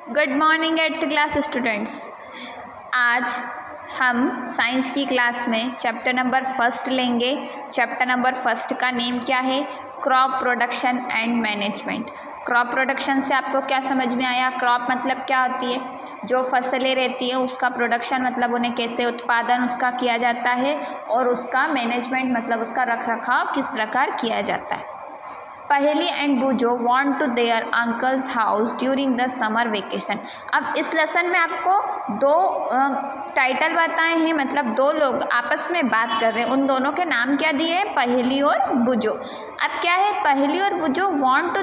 Good morning eighth class students. आज हम science की क्लास में चैप्टर नंबर फर्स्ट लेंगे। चैप्टर नंबर फर्स्ट का नेम क्या है? Crop production and management. Crop production से आपको क्या समझ में आया? क्रॉप मतलब क्या होती है? जो फसलें रहती है उसका प्रोडक्शन मतलब उन्हें कैसे उत्पादन उसका किया जाता है, और उसका मैनेजमेंट मतलब उसका रख रखाव किस प्रकार किया जाता है। पहेली एंड बूजो want to their uncle's house during the summer vacation. अब इस लेसन में आपको दो टाइटल बताए हैं, मतलब दो लोग आपस में बात कर रहे हैं। उन दोनों के नाम क्या दिए हैं? पहेली और बूजो। अब क्या है? पहेली और Boojho went to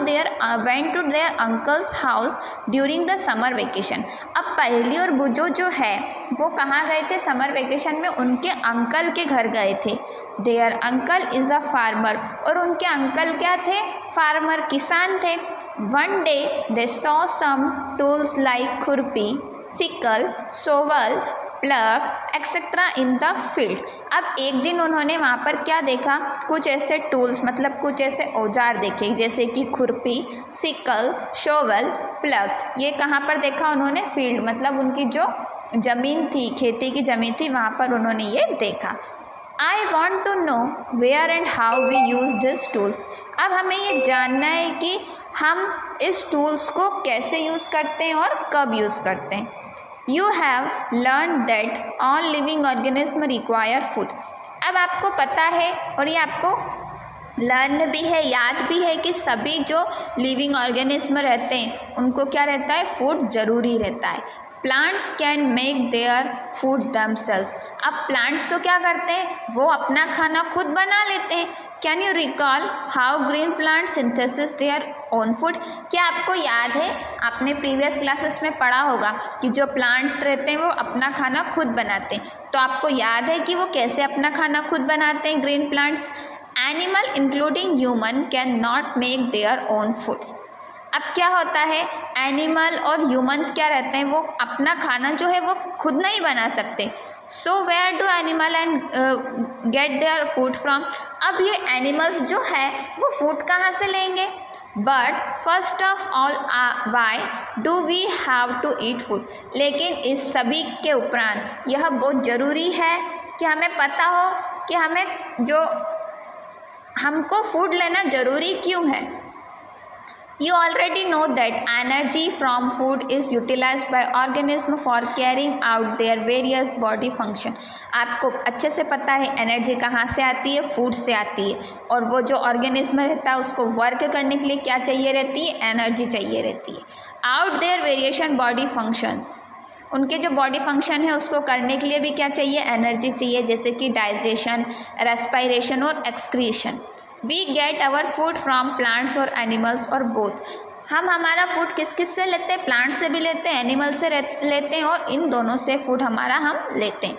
their uncle's house during the summer vacation. अब पहेली और बूजो जो है वो कहाँ गए थे? समर वेकेशन में उनके अंकल के घर गए थे। Their uncle is a farmer, और उनके अंकल क्या थे? फार्मर, किसान थे। One day they saw some tools like khurpi, sickle, shovel, plough etcetera in the field. अब एक दिन उन्होंने वहाँ पर क्या देखा? कुछ ऐसे टूल्स मतलब कुछ ऐसे औजार देखे, जैसे कि खुरपी, सिकल, शोवल, प्लग। ये कहाँ पर देखा उन्होंने? फील्ड मतलब उनकी जो ज़मीन थी, खेती की ज़मीन थी, वहाँ पर उन्होंने ये देखा। I want to know where and how we use this tools. अब हमें ये जानना है कि हम इस टूल्स को कैसे यूज़ करते हैं और कब यूज़ करते हैं। You have learn that all living organism require food. अब आपको पता है और ये आपको लर्न भी है, याद भी है कि सभी जो लिविंग ऑर्गेनिज्म रहते हैं उनको क्या रहता है? फूड ज़रूरी रहता है। Plants can make their food themself. अब प्लांट्स तो क्या करते हैं? वो अपना खाना खुद बना लेते हैं। Can you recall how green plant synthesis their own food. क्या आपको याद है? आपने प्रीवियस क्लासेस में पढ़ा होगा कि जो प्लांट रहते हैं वो अपना खाना खुद बनाते हैं। तो आपको याद है कि वो कैसे अपना खाना खुद बनाते हैं green plants? Animal including human can not make their own foods. अब क्या होता है? एनिमल और ह्यूमंस क्या रहते हैं? वो अपना खाना जो है वो खुद नहीं बना सकते। So where do animal and get their food from. अब ये एनिमल्स जो है वो फूड कहाँ से लेंगे? But first of all why do we have to eat food. लेकिन इस सभी के उपरांत यह बहुत ज़रूरी है कि हमें पता हो कि हमको फूड लेना ज़रूरी क्यों है। You already know that energy from food is utilized by organism for carrying out their various body function। आपको अच्छे से पता है एनर्जी कहाँ से आती है? फूड से आती है। और वो जो ऑर्गेनिज्म रहता है उसको वर्क करने के लिए क्या चाहिए रहती है? एनर्जी चाहिए रहती है। Out there variation body functions. उनके जो बॉडी फंक्शन है उसको करने के लिए भी क्या चाहिए? एनर्जी चाहिए, जैसे कि डाइजेशन, रेस्पिरेशन और excretion. We get our food from plants और एनिमल्स और बोथ। हम हमारा फूड किस किस से लेते हैं? प्लांट से भी लेते हैं, एनिमल से लेते हैं, और इन दोनों से फूड हमारा हम लेते हैं।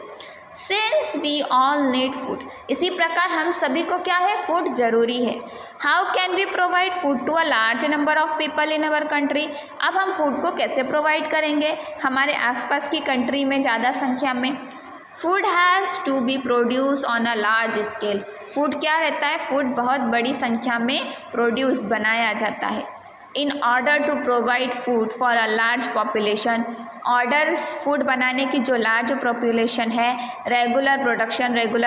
Since we all need food, इसी प्रकार हम सभी को क्या है? फूड ज़रूरी है। How can we provide food to a large number of people in our country. अब हम फूड को कैसे प्रोवाइड करेंगे हमारे आसपास की कंट्री में ज़्यादा संख्या में? Food has to be produce on a large scale. Food क्या रहता है? फूड बहुत बड़ी संख्या में प्रोड्यूस बनाया जाता है। In order to provide food for a large population. Order food बनाने की जो लार्ज पॉपुलेशन है, रेगुलर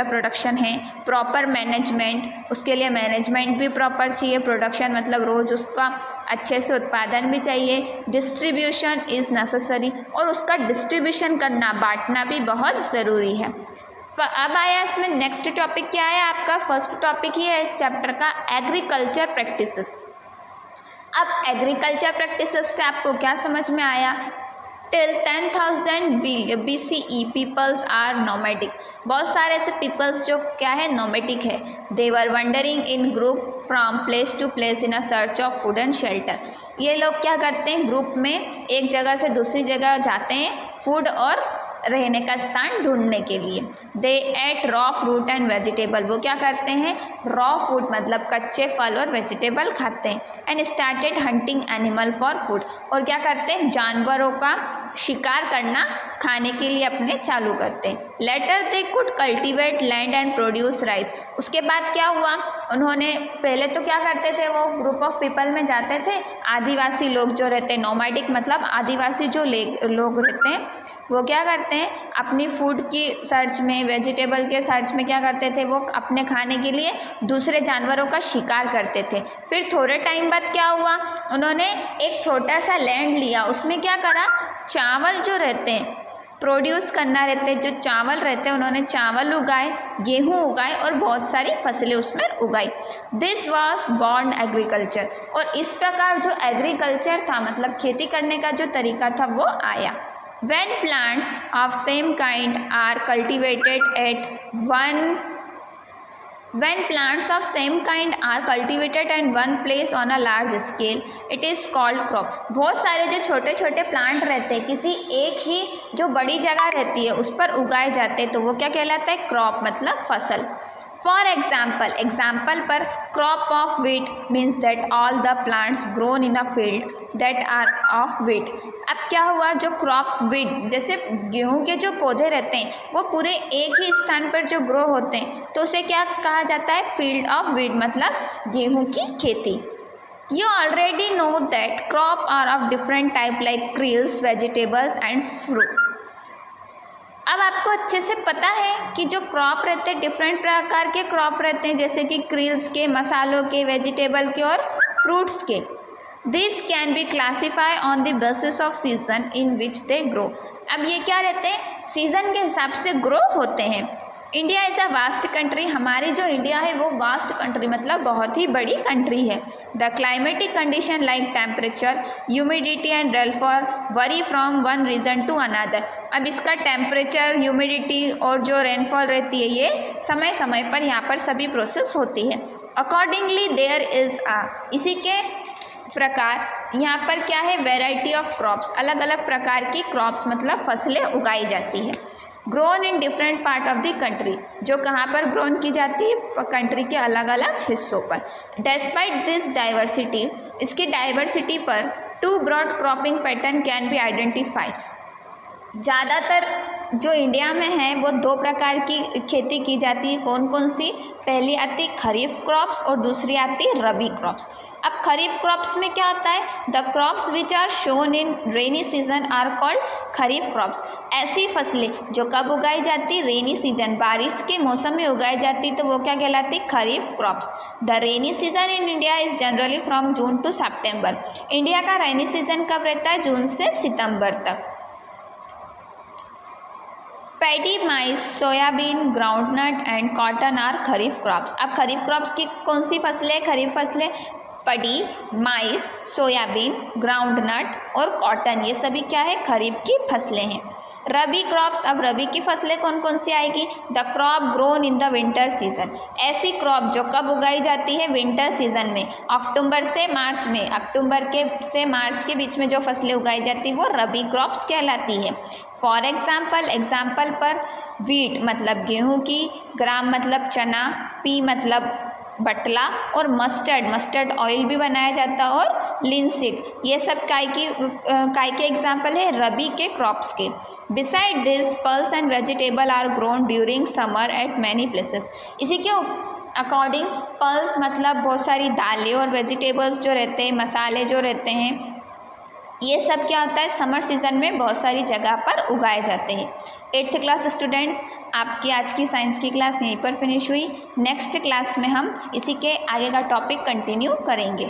प्रोडक्शन है, प्रॉपर मैनेजमेंट, उसके लिए मैनेजमेंट भी प्रॉपर चाहिए। प्रोडक्शन मतलब रोज़ उसका अच्छे से उत्पादन भी चाहिए। डिस्ट्रीब्यूशन इज़ नेसेसरी, और उसका डिस्ट्रीब्यूशन करना, बांटना भी बहुत ज़रूरी है। अब आया इसमें नेक्स्ट टॉपिक क्या है आपका? फर्स्ट टॉपिक ही है इस चैप्टर का, एग्रीकल्चर प्रैक्टिसेस। अब एग्रीकल्चर प्रैक्टिसेस से आपको क्या समझ में आया? Till 10,000 BCE peoples are nomadic. बहुत सारे ऐसे पीपल्स जो क्या है? नोमैडिक है। They were wandering in group from place to place in a search of food and shelter. ये लोग क्या करते हैं? ग्रुप में एक जगह से दूसरी जगह जाते हैं फूड और रहने का स्थान ढूंढने के लिए। They ate raw fruit and vegetable, वो क्या करते हैं, रॉ फूड मतलब कच्चे फल और वेजिटेबल खाते हैं। And started hunting animal for food, और क्या करते हैं, जानवरों का शिकार करना खाने के लिए अपने चालू करते हैं। Later they could cultivate land and produce rice, उसके बाद क्या हुआ, उन्होंने पहले तो क्या करते थे, वो ग्रुप ऑफ पीपल में जाते थे, आदिवासी लोग जो रहते हैं, नोमैडिक मतलब आदिवासी जो लोग रहते हैं, वो क्या करते हैं, अपनी फूड की सर्च में, वेजिटेबल के सर्च में क्या करते थे, वो अपने खाने के लिए दूसरे जानवरों का शिकार करते थे। फिर थोड़े टाइम बाद क्या हुआ, उन्होंने एक छोटा सा लैंड लिया, उसमें क्या करा, चावल जो रहते हैं, प्रोड्यूस करना रहते हैं, जो चावल रहते हैं, उन्होंने चावल उगाए, गेहूँ उगाए और बहुत सारी फसलें उसमें उगाई। दिस वॉज बॉर्न एग्रीकल्चर, और इस प्रकार जो एग्रीकल्चर था मतलब खेती करने का जो तरीका था वो आया। When plants of same kind are cultivated at one place on a large scale, it is called crop. बहुत सारे जो छोटे छोटे प्लांट रहते हैं किसी एक ही जो बड़ी जगह रहती है उस पर उगाए जाते हैं तो वो क्या कहलाता है, क्रॉप मतलब फसल। For example per crop of wheat means that all the plants grown in a field that are of wheat. अब क्या हुआ, जो क्रॉप वीट जैसे गेहूं के जो पौधे रहते हैं वो पूरे एक ही स्थान पर जो ग्रो होते हैं तो उसे क्या कहा जाता है, फील्ड ऑफ वीट मतलब गेहूं की खेती। You already know that crop are of different type like cereals, vegetables and fruit. अब आपको अच्छे से पता है कि जो क्रॉप रहते हैं डिफरेंट प्रकार के क्रॉप रहते हैं, जैसे कि क्रिल्स के, मसालों के, वेजिटेबल के और फ्रूट्स के। This can be classify on the basis off season in which they grow. अब ये क्या रहते हैं, सीजन के हिसाब से ग्रो होते हैं। India is a vast country, हमारी जो इंडिया है वो वास्ट कंट्री मतलब बहुत ही बड़ी कंट्री है। The climatic condition like temperature, humidity and rainfall vary from one region to another. अब इसका टेम्परेचर, ह्यूमिडिटी और जो रेनफॉल रहती है ये समय समय पर यहाँ पर सभी प्रोसेस होती है। अकॉर्डिंगली देयर इज़ इसी के प्रकार यहाँ पर क्या है, वेराइटी ऑफ क्रॉप्स, अलग अलग प्रकार की क्रॉप्स मतलब फसलें उगाई जाती है। Grown in different part of the country, जो कहाँ पर ग्रोन की जाती है, कंट्री के अलग अलग हिस्सों पर। डेस्पाइट दिस डाइवर्सिटी, इसकी डाइवर्सिटी पर two broad cropping pattern can be identify. ज़्यादातर जो इंडिया में है वो दो प्रकार की खेती की जाती है, कौन कौन सी, पहली आती खरीफ क्रॉप्स और दूसरी आती रबी क्रॉप्स। अब खरीफ क्रॉप्स में क्या होता है, the crops which are sown in rainy season are called kharif crops. ऐसी फसलें जो कब उगाई जाती, रेनी सीजन, बारिश के मौसम में उगाई जाती तो वो क्या कहलाती, kharif crops. The rainy season in India is generally from June to September. India का रेनी सीजन कब रहता है, जून से सितंबर तक। Paddy, maize, soybean, groundnut and cotton are kharif crops. अब खरीफ क्रॉप्स की कौन सी फसलें, खरीफ फसलें पडी, माइस, सोयाबीन, ग्राउंडनट और कॉटन, ये सभी क्या है, खरीफ की फसलें हैं। रबी क्रॉप्स, अब रबी की फसलें कौन कौन सी आएगी, the crop grown in the winter season. ऐसी क्रॉप जो कब उगाई जाती है, विंटर सीजन में, अक्टूबर से मार्च में, अक्टूबर के से मार्च के बीच में जो फसलें उगाई जाती है वो रबी क्रॉप्स कहलाती है। फॉर एग्जाम्पल पर वीट मतलब गेहूं की, ग्राम मतलब चना, पी मतलब बटला और मस्टर्ड ऑयल भी बनाया जाता है और लिनसीड, ये सब काय के एग्जाम्पल है रबी के क्रॉप्स के। Beside this pulse and vegetable are grown during summer at many places. इसी के अकॉर्डिंग पल्स मतलब बहुत सारी दालें और वेजिटेबल्स जो रहते हैं, मसाले जो रहते हैं, ये सब क्या होता है, समर सीजन में बहुत सारी जगह पर उगाए जाते हैं। 8th क्लास स्टूडेंट्स, आपकी आज की साइंस की क्लास यहीं पर फिनिश हुई। नेक्स्ट क्लास में हम इसी के आगे का टॉपिक कंटिन्यू करेंगे।